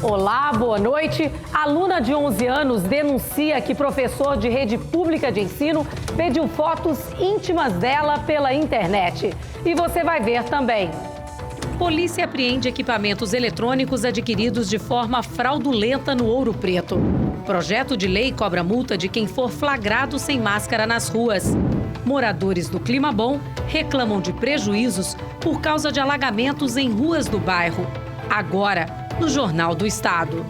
Olá, boa noite. Aluna de 11 anos denuncia que professor de rede pública de ensino pediu fotos íntimas dela pela internet. E você vai ver também. Polícia apreende equipamentos eletrônicos adquiridos de forma fraudulenta no Ouro Preto. Projeto de lei cobra multa de quem for flagrado sem máscara nas ruas. Moradores do Clima Bom reclamam de prejuízos por causa de alagamentos em ruas do bairro. Agora, no Jornal do Estado.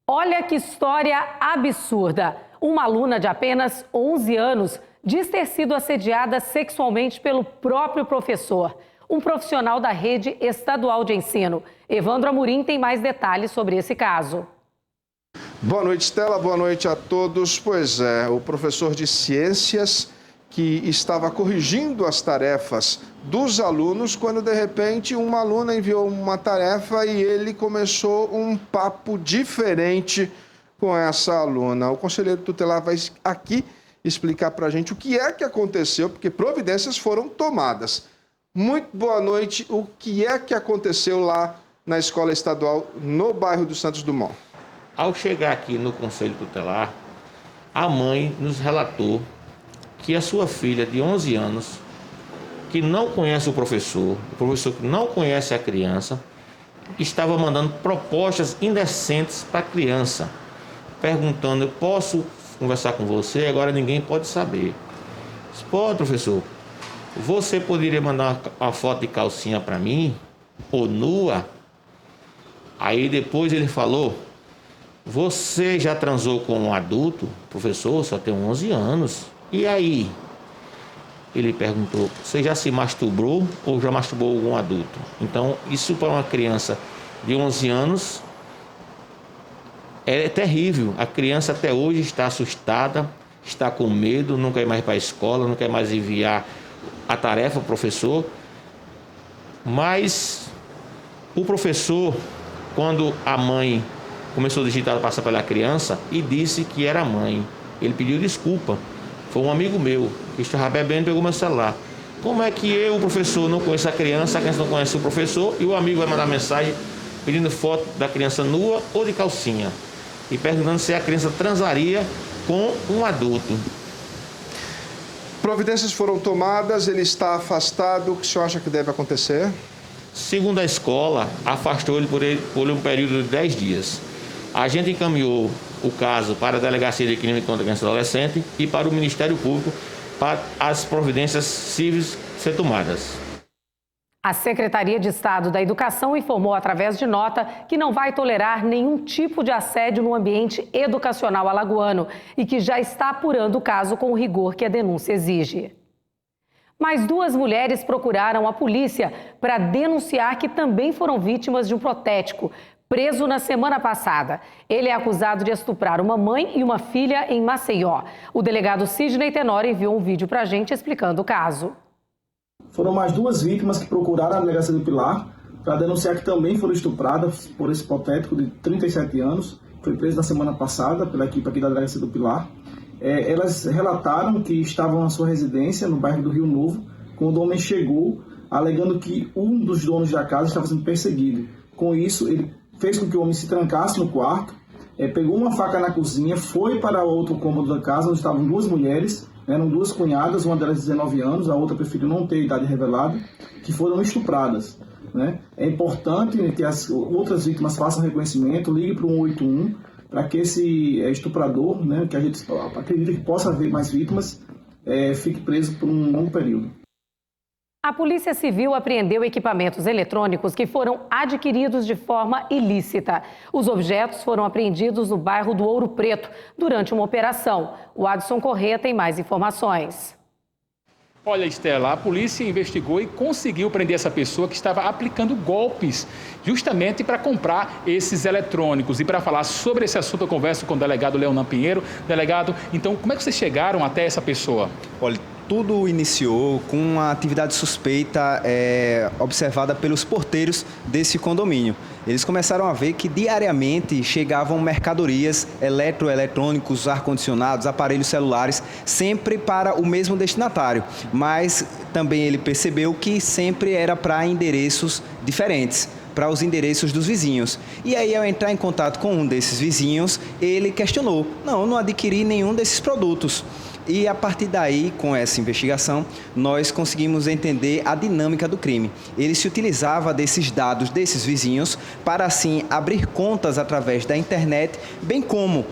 Olha que história absurda. Uma aluna de apenas 11 anos diz ter sido assediada sexualmente pelo próprio professor, um profissional da rede estadual de ensino. Evandro Amorim tem mais detalhes sobre esse caso. Boa noite, Stella. Boa noite a todos. Pois é, o professor de ciências que estava corrigindo as tarefas dos alunos quando, de repente, uma aluna enviou uma tarefa e ele começou um papo diferente com essa aluna. O conselheiro tutelar vai aqui explicar para a gente o que é que aconteceu, porque providências foram tomadas. Muito boa noite. O que é que aconteceu lá na escola estadual, no bairro do Santos Dumont? Ao chegar aqui no Conselho Tutelar, a mãe nos relatou que a sua filha de 11 anos, que não conhece o professor que não conhece a criança, estava mandando propostas indecentes para a criança, perguntando: eu posso conversar com você? Agora ninguém pode saber. Disse: pode, professor. Você poderia mandar uma foto de calcinha para mim? Ou nua? Aí depois ele falou: você já transou com um adulto? Professor, só tem 11 anos. E aí? Ele perguntou: você já se masturbou ou já masturbou algum adulto? Então, isso para uma criança de 11 anos é terrível. A criança até hoje está assustada, está com medo, não quer mais ir para a escola, não quer mais enviar a tarefa ao professor. Mas o professor, quando a mãe começou a digitar, passar pela criança e disse que era a mãe, ele pediu desculpa. Foi um amigo meu que estava bebendo e pegou meu celular. Como é que eu, o professor, não conheço a criança não conhece o professor, e o amigo vai mandar mensagem pedindo foto da criança nua ou de calcinha e perguntando se a criança transaria com um adulto? Providências foram tomadas, ele está afastado. O que o senhor acha que deve acontecer? Segundo a escola, afastou ele por um período de 10 dias. A gente encaminhou o caso para a Delegacia de Crime contra a Criança e Adolescente e para o Ministério Público para as providências cíveis ser tomadas. A Secretaria de Estado da Educação informou através de nota que não vai tolerar nenhum tipo de assédio no ambiente educacional alagoano e que já está apurando o caso com o rigor que a denúncia exige. Mais 2 mulheres procuraram a polícia para denunciar que também foram vítimas de um protético preso na semana passada. Ele é acusado de estuprar uma mãe e uma filha em Maceió. O delegado Sidney Tenório enviou um vídeo para a gente explicando o caso. Foram mais 2 vítimas que procuraram a Delegacia do Pilar para denunciar que também foram estupradas por esse protético de 37 anos. Foi preso na semana passada pela equipe aqui da Delegacia do Pilar. Elas relataram que estavam na sua residência, no bairro do Rio Novo, quando o homem chegou, alegando que um dos donos da casa estava sendo perseguido. Com isso, ele fez com que o homem se trancasse no quarto, pegou uma faca na cozinha, foi para outro cômodo da casa, onde estavam 2 mulheres, eram 2 cunhadas, uma delas de 19 anos, a outra preferiu não ter idade revelada, que foram estupradas. É importante que as outras vítimas façam reconhecimento, ligue para o 181, para que esse estuprador, que a gente acredita que possa haver mais vítimas, fique preso por um longo período. A Polícia Civil apreendeu equipamentos eletrônicos que foram adquiridos de forma ilícita. Os objetos foram apreendidos no bairro do Ouro Preto durante uma operação. O Adson Corrêa tem mais informações. Olha, Estela, a polícia investigou e conseguiu prender essa pessoa que estava aplicando golpes justamente para comprar esses eletrônicos. E para falar sobre esse assunto, eu converso com o delegado Leonan Pinheiro. Delegado, então, como é que vocês chegaram até essa pessoa? Olha, Tudo iniciou com uma atividade suspeita observada pelos porteiros desse condomínio. Eles começaram a ver que diariamente chegavam mercadorias, eletrônicos, ar-condicionados, aparelhos celulares, sempre para o mesmo destinatário. Mas também ele percebeu que sempre era para endereços diferentes, para os endereços dos vizinhos. E aí, ao entrar em contato com um desses vizinhos, ele questionou: não adquiri nenhum desses produtos. E a partir daí, com essa investigação, nós conseguimos entender a dinâmica do crime. Ele se utilizava desses dados desses vizinhos para, assim, abrir contas através da internet, bem como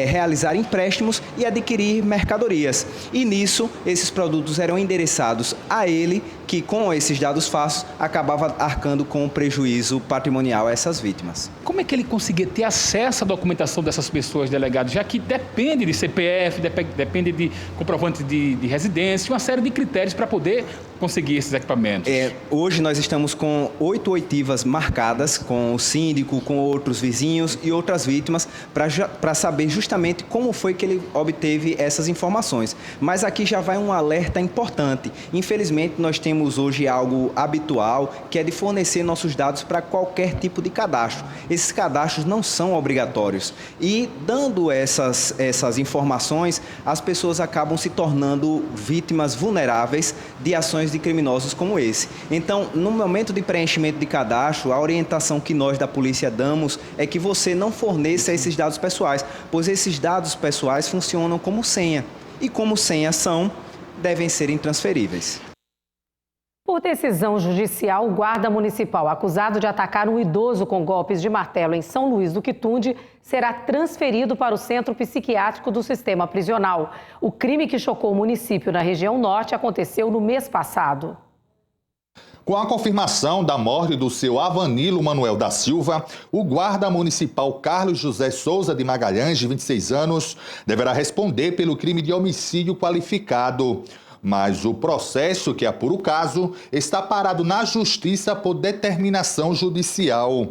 realizar empréstimos e adquirir mercadorias. E nisso, esses produtos eram endereçados a ele, que com esses dados falsos acabava arcando com um prejuízo patrimonial a essas vítimas. Como é que ele conseguia ter acesso à documentação dessas pessoas, delegado, já que depende de CPF, depende de comprovante de residência, uma série de critérios para poder conseguir esses equipamentos? Hoje nós estamos com 8 oitivas marcadas com o síndico, com outros vizinhos e outras vítimas para saber justamente como foi que ele obteve essas informações. Mas aqui já vai um alerta importante. Infelizmente, nós temos hoje algo habitual, que é de fornecer nossos dados para qualquer tipo de cadastro. Esses cadastros não são obrigatórios. E dando essas informações, as pessoas acabam se tornando vítimas vulneráveis de ações de criminosos como esse. Então, no momento de preenchimento de cadastro, a orientação que nós da polícia damos é que você não forneça esses dados pessoais, pois esses dados pessoais funcionam como senha. E como senhas devem ser intransferíveis. Por decisão judicial, o guarda municipal acusado de atacar um idoso com golpes de martelo em São Luís do Quitunde será transferido para o centro psiquiátrico do sistema prisional. O crime que chocou o município na região norte aconteceu no mês passado. Com a confirmação da morte do seu Avanilo Manuel da Silva, o guarda municipal Carlos José Souza de Magalhães, de 26 anos, deverá responder pelo crime de homicídio qualificado. Mas o processo que apura o caso está parado na Justiça por determinação judicial.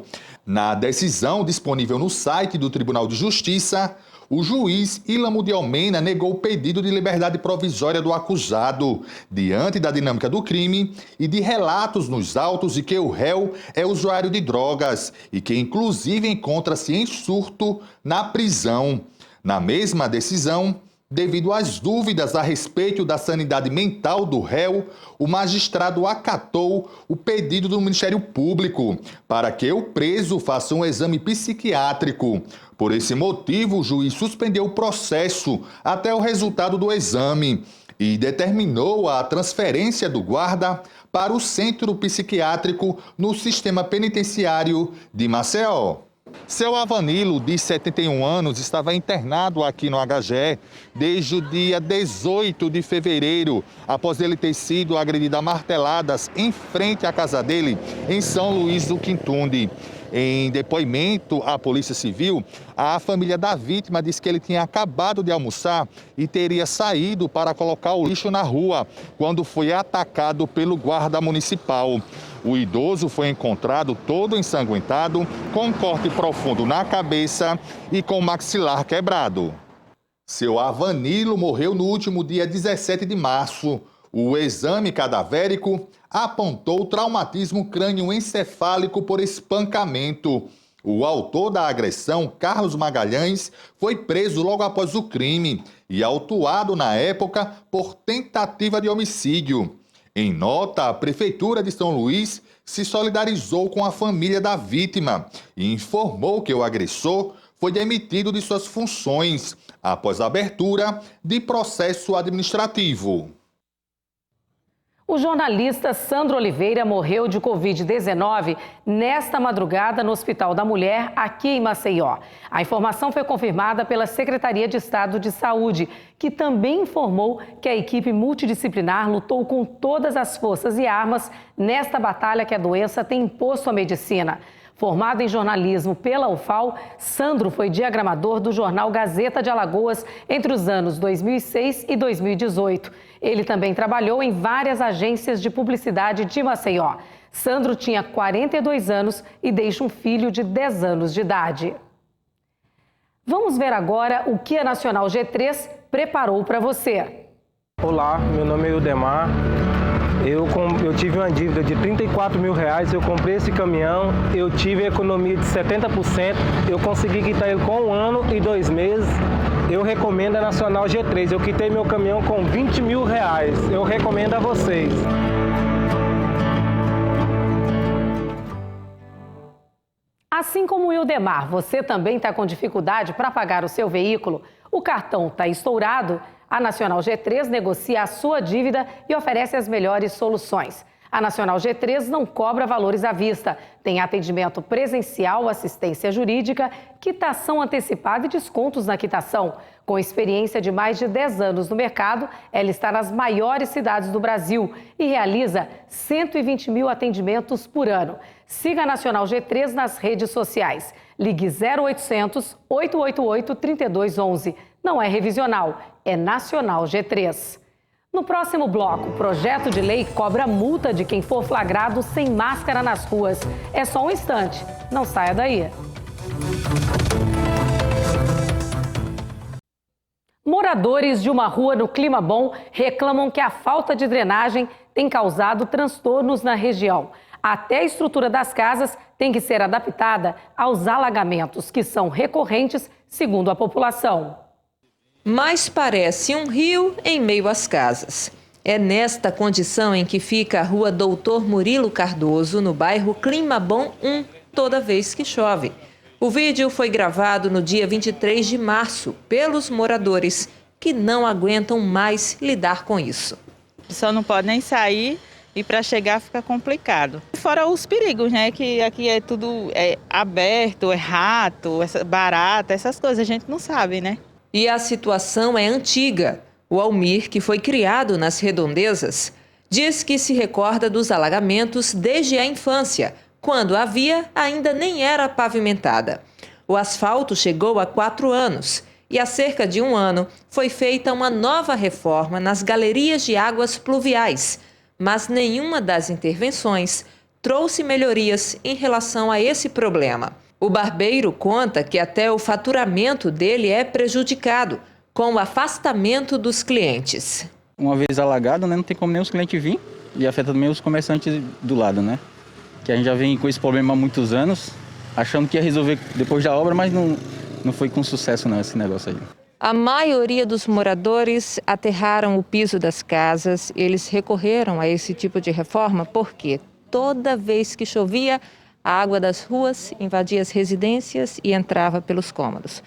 Na decisão disponível no site do Tribunal de Justiça, o juiz Ilamo de Almeida negou o pedido de liberdade provisória do acusado, diante da dinâmica do crime e de relatos nos autos de que o réu é usuário de drogas e que inclusive encontra-se em surto na prisão. Na mesma decisão, devido às dúvidas a respeito da sanidade mental do réu, o magistrado acatou o pedido do Ministério Público para que o preso faça um exame psiquiátrico. Por esse motivo, o juiz suspendeu o processo até o resultado do exame e determinou a transferência do guarda para o centro psiquiátrico no sistema penitenciário de Maceió. Seu Avanilo, de 71 anos, estava internado aqui no HGE desde o dia 18 de fevereiro, após ele ter sido agredido a marteladas em frente à casa dele, em São Luís do Quitunde. Em depoimento à Polícia Civil, a família da vítima disse que ele tinha acabado de almoçar e teria saído para colocar o lixo na rua quando foi atacado pelo guarda municipal. O idoso foi encontrado todo ensanguentado, com um corte profundo na cabeça e com o maxilar quebrado. Seu Avanilo morreu no último dia 17 de março. O exame cadavérico apontou traumatismo crânioencefálico por espancamento. O autor da agressão, Carlos Magalhães, foi preso logo após o crime e autuado na época por tentativa de homicídio. Em nota, a Prefeitura de São Luís se solidarizou com a família da vítima e informou que o agressor foi demitido de suas funções após a abertura de processo administrativo. O jornalista Sandro Oliveira morreu de Covid-19 nesta madrugada no Hospital da Mulher, aqui em Maceió. A informação foi confirmada pela Secretaria de Estado de Saúde, que também informou que a equipe multidisciplinar lutou com todas as forças e armas nesta batalha que a doença tem imposto à medicina. Formado em jornalismo pela UFAL, Sandro foi diagramador do jornal Gazeta de Alagoas entre os anos 2006 e 2018. Ele também trabalhou em várias agências de publicidade de Maceió. Sandro tinha 42 anos e deixa um filho de 10 anos de idade. Vamos ver agora o que a Nacional G3 preparou para você. Olá, meu nome é Ildemar. Eu tive uma dívida de R$34 mil, eu comprei esse caminhão, eu tive a economia de 70%, eu consegui quitar ele com 1 ano e 2 meses. Eu recomendo a Nacional G3, eu quitei meu caminhão com R$20 mil, eu recomendo a vocês. Assim como o Ildemar, você também está com dificuldade para pagar o seu veículo? O cartão está estourado? A Nacional G3 negocia a sua dívida e oferece as melhores soluções. A Nacional G3 não cobra valores à vista. Tem atendimento presencial, assistência jurídica, quitação antecipada e descontos na quitação. Com experiência de mais de 10 anos no mercado, ela está nas maiores cidades do Brasil e realiza 120 mil atendimentos por ano. Siga a Nacional G3 nas redes sociais. Ligue 0800 888 3211. Não é revisional, é Nacional G3. No próximo bloco, o projeto de lei cobra multa de quem for flagrado sem máscara nas ruas. É só um instante, não saia daí. Moradores de uma rua no Clima Bom reclamam que a falta de drenagem tem causado transtornos na região. Até a estrutura das casas tem que ser adaptada aos alagamentos, que são recorrentes, segundo a população. Mas parece um rio em meio às casas. É nesta condição em que fica a rua Doutor Murilo Cardoso, no bairro Clima Bom 1, toda vez que chove. O vídeo foi gravado no dia 23 de março pelos moradores, que não aguentam mais lidar com isso. Só não pode nem sair e para chegar fica complicado. Fora os perigos, né? Que aqui é tudo aberto, é rato, barata, essas coisas a gente não sabe, né? E a situação é antiga. O Almir, que foi criado nas redondezas, diz que se recorda dos alagamentos desde a infância, quando a via ainda nem era pavimentada. O asfalto chegou há 4 anos e há cerca de 1 ano foi feita uma nova reforma nas galerias de águas pluviais, mas nenhuma das intervenções trouxe melhorias em relação a esse problema. O barbeiro conta que até o faturamento dele é prejudicado, com o afastamento dos clientes. Uma vez alagado, né, não tem como nem os clientes virem e afeta também os comerciantes do lado, né? Que a gente já vem com esse problema há muitos anos, achando que ia resolver depois da obra, mas não foi com sucesso não, esse negócio aí. A maioria dos moradores aterraram o piso das casas. Eles recorreram a esse tipo de reforma porque toda vez que chovia, a água das ruas invadia as residências e entrava pelos cômodos.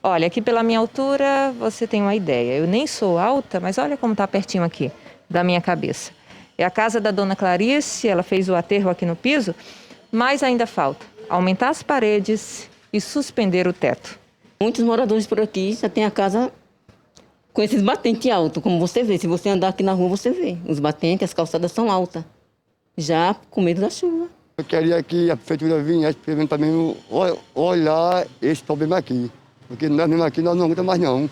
Olha, aqui pela minha altura você tem uma ideia. Eu nem sou alta, mas olha como está pertinho aqui da minha cabeça. É a casa da dona Clarice, ela fez o aterro aqui no piso, mas ainda falta aumentar as paredes e suspender o teto. Muitos moradores por aqui já têm a casa com esses batentes altos, como você vê. Se você andar aqui na rua, você vê. Os batentes, as calçadas são altas, já com medo da chuva. Eu queria que a prefeitura viesse também olhar esse problema aqui, porque nós mesmo aqui nós não aguentamos mais não.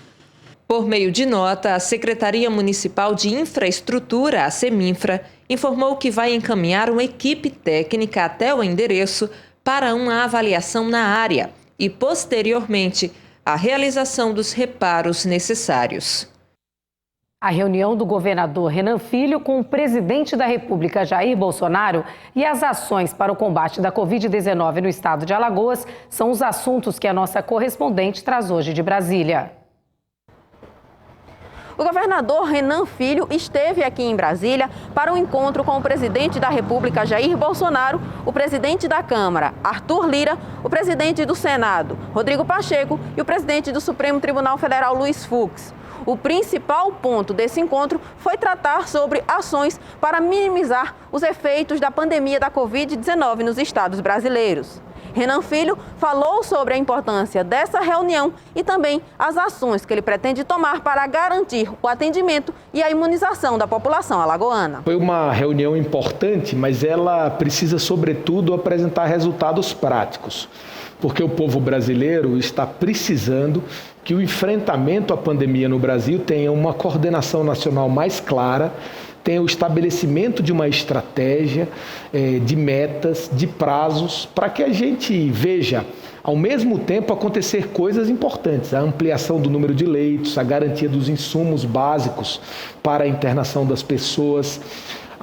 Por meio de nota, a Secretaria Municipal de Infraestrutura, a Seminfra, informou que vai encaminhar uma equipe técnica até o endereço para uma avaliação na área e, posteriormente, a realização dos reparos necessários. A reunião do governador Renan Filho com o presidente da República, Jair Bolsonaro, e as ações para o combate da Covid-19 no estado de Alagoas são os assuntos que a nossa correspondente traz hoje de Brasília. O governador Renan Filho esteve aqui em Brasília para um encontro com o presidente da República, Jair Bolsonaro, o presidente da Câmara, Arthur Lira, o presidente do Senado, Rodrigo Pacheco, e o presidente do Supremo Tribunal Federal, Luiz Fux. O principal ponto desse encontro foi tratar sobre ações para minimizar os efeitos da pandemia da Covid-19 nos estados brasileiros. Renan Filho falou sobre a importância dessa reunião e também as ações que ele pretende tomar para garantir o atendimento e a imunização da população alagoana. Foi uma reunião importante, mas ela precisa, sobretudo, apresentar resultados práticos, porque o povo brasileiro está precisando que o enfrentamento à pandemia no Brasil tenha uma coordenação nacional mais clara, tenha o estabelecimento de uma estratégia, de metas, de prazos, para que a gente veja ao mesmo tempo, acontecer coisas importantes. A ampliação do número de leitos, a garantia dos insumos básicos para a internação das pessoas,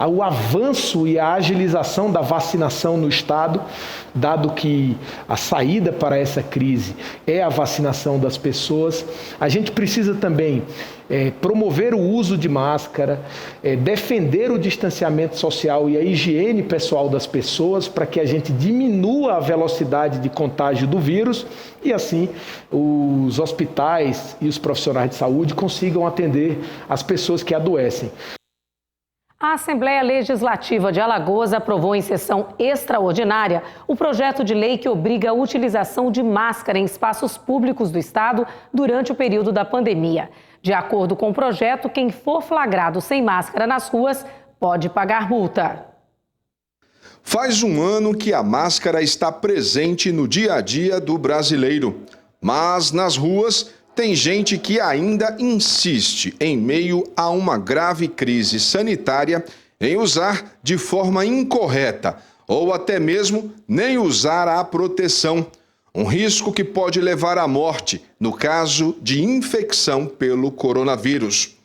o avanço e a agilização da vacinação no Estado, dado que a saída para essa crise é a vacinação das pessoas. A gente precisa também promover o uso de máscara, defender o distanciamento social e a higiene pessoal das pessoas para que a gente diminua a velocidade de contágio do vírus e assim os hospitais e os profissionais de saúde consigam atender as pessoas que adoecem. A Assembleia Legislativa de Alagoas aprovou em sessão extraordinária o projeto de lei que obriga a utilização de máscara em espaços públicos do Estado durante o período da pandemia. De acordo com o projeto, quem for flagrado sem máscara nas ruas pode pagar multa. Faz um ano que a máscara está presente no dia a dia do brasileiro, mas nas ruas tem gente que ainda insiste, em meio a uma grave crise sanitária, em usar de forma incorreta ou até mesmo nem usar a proteção. Um risco que pode levar à morte no caso de infecção pelo coronavírus.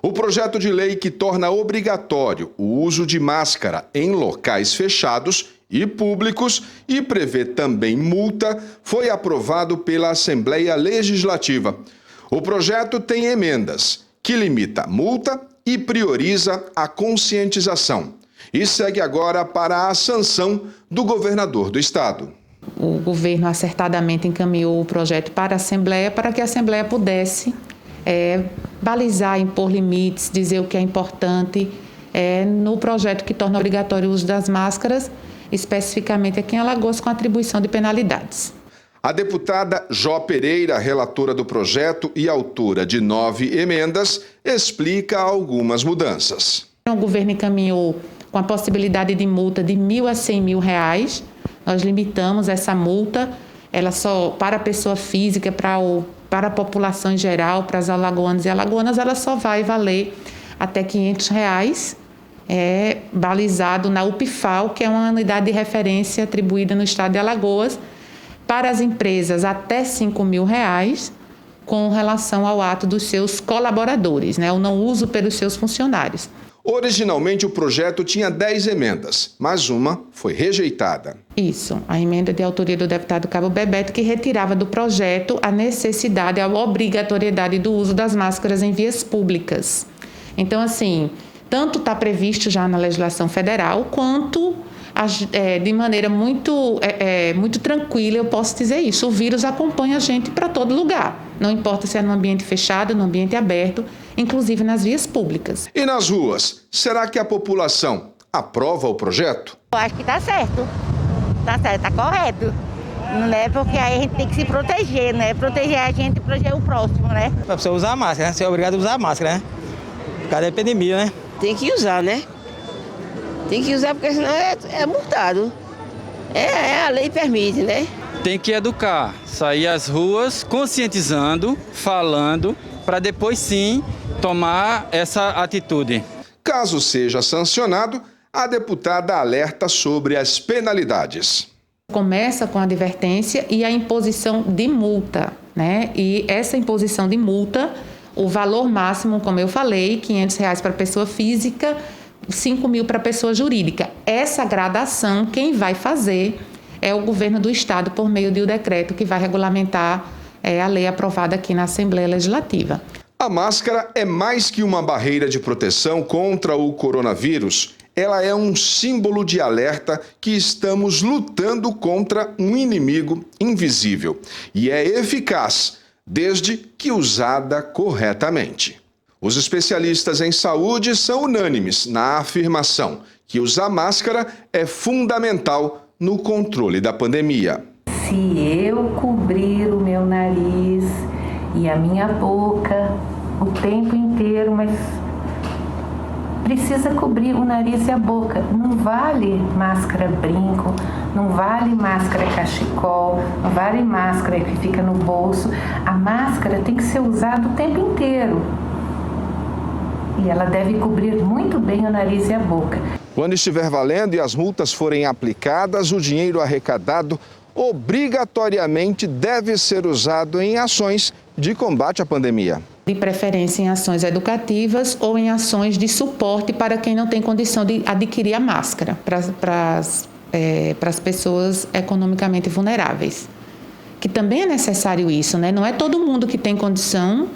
O projeto de lei que torna obrigatório o uso de máscara em locais fechados e públicos e prevê também multa, foi aprovado pela Assembleia Legislativa. O projeto tem emendas que limita a multa e prioriza a conscientização. E segue agora para a sanção do governador do estado. O governo acertadamente encaminhou o projeto para a Assembleia para que a Assembleia pudesse balizar, impor limites, dizer o que é importante no projeto que torna obrigatório o uso das máscaras, especificamente aqui em Alagoas, com atribuição de penalidades. A deputada Jó Pereira, relatora do projeto e autora de 9 emendas, explica algumas mudanças. O governo encaminhou com a possibilidade de multa de R$1.000 a R$100.000. Nós limitamos essa multa, ela só para a pessoa física, para a população em geral, para as alagoanas e alagoanas, ela só vai valer até R$500. Balizado na UPFAL, que é uma unidade de referência atribuída no estado de Alagoas, para as empresas até R$5.000, com relação ao ato dos seus colaboradores, o não uso pelos seus funcionários. Originalmente o projeto tinha 10 emendas, mas uma foi rejeitada. Isso, a emenda de autoria do deputado Cabo Bebeto, que retirava do projeto a necessidade, a obrigatoriedade do uso das máscaras em vias públicas. Então, assim, tanto está previsto já na legislação federal, quanto de maneira muito tranquila, eu posso dizer isso. O vírus acompanha a gente para todo lugar. Não importa se é no ambiente fechado, no ambiente aberto, inclusive nas vias públicas. E nas ruas, será que a população aprova o projeto? Eu acho que está certo. Está certo, está correto. Porque aí a gente tem que se proteger, proteger a gente e proteger o próximo, Para você usar a máscara, Você é obrigado a usar a máscara, Por causa da epidemia, Tem que usar, Tem que usar porque senão é multado. A lei permite, Tem que educar, sair às ruas conscientizando, falando, para depois sim tomar essa atitude. Caso seja sancionado, a deputada alerta sobre as penalidades. Começa com a advertência e a imposição de multa, E essa imposição de multa, o valor máximo, como eu falei, R$500 para pessoa física, R$5.000 para pessoa jurídica. Essa gradação, quem vai fazer é o governo do estado por meio de um decreto que vai regulamentar a lei aprovada aqui na Assembleia Legislativa. A máscara é mais que uma barreira de proteção contra o coronavírus. Ela é um símbolo de alerta que estamos lutando contra um inimigo invisível. E é eficaz, desde que usada corretamente. Os especialistas em saúde são unânimes na afirmação que usar máscara é fundamental no controle da pandemia. Se eu cobrir o meu nariz e a minha boca o tempo inteiro, mas precisa cobrir o nariz e a boca. Não vale máscara brinco, não vale máscara cachecol, não vale máscara que fica no bolso. A máscara tem que ser usada o tempo inteiro. E ela deve cobrir muito bem o nariz e a boca. Quando estiver valendo e as multas forem aplicadas, o dinheiro arrecadado obrigatoriamente deve ser usado em ações de combate à pandemia. De preferência em ações educativas ou em ações de suporte para quem não tem condição de adquirir a máscara, para as pessoas economicamente vulneráveis. Que também é necessário isso, né? Não é todo mundo que tem condição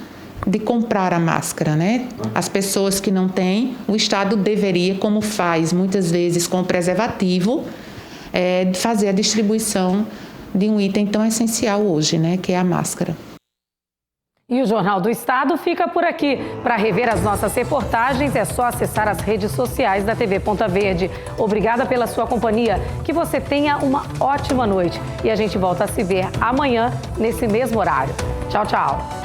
de comprar a máscara, né? As pessoas que não têm, o Estado deveria, como faz muitas vezes com o preservativo, fazer a distribuição de um item tão essencial hoje, né? Que é a máscara. E o Jornal do Estado fica por aqui. Para rever as nossas reportagens, é só acessar as redes sociais da TV Ponta Verde. Obrigada pela sua companhia. Que você tenha uma ótima noite. E a gente volta a se ver amanhã, nesse mesmo horário. Tchau, tchau.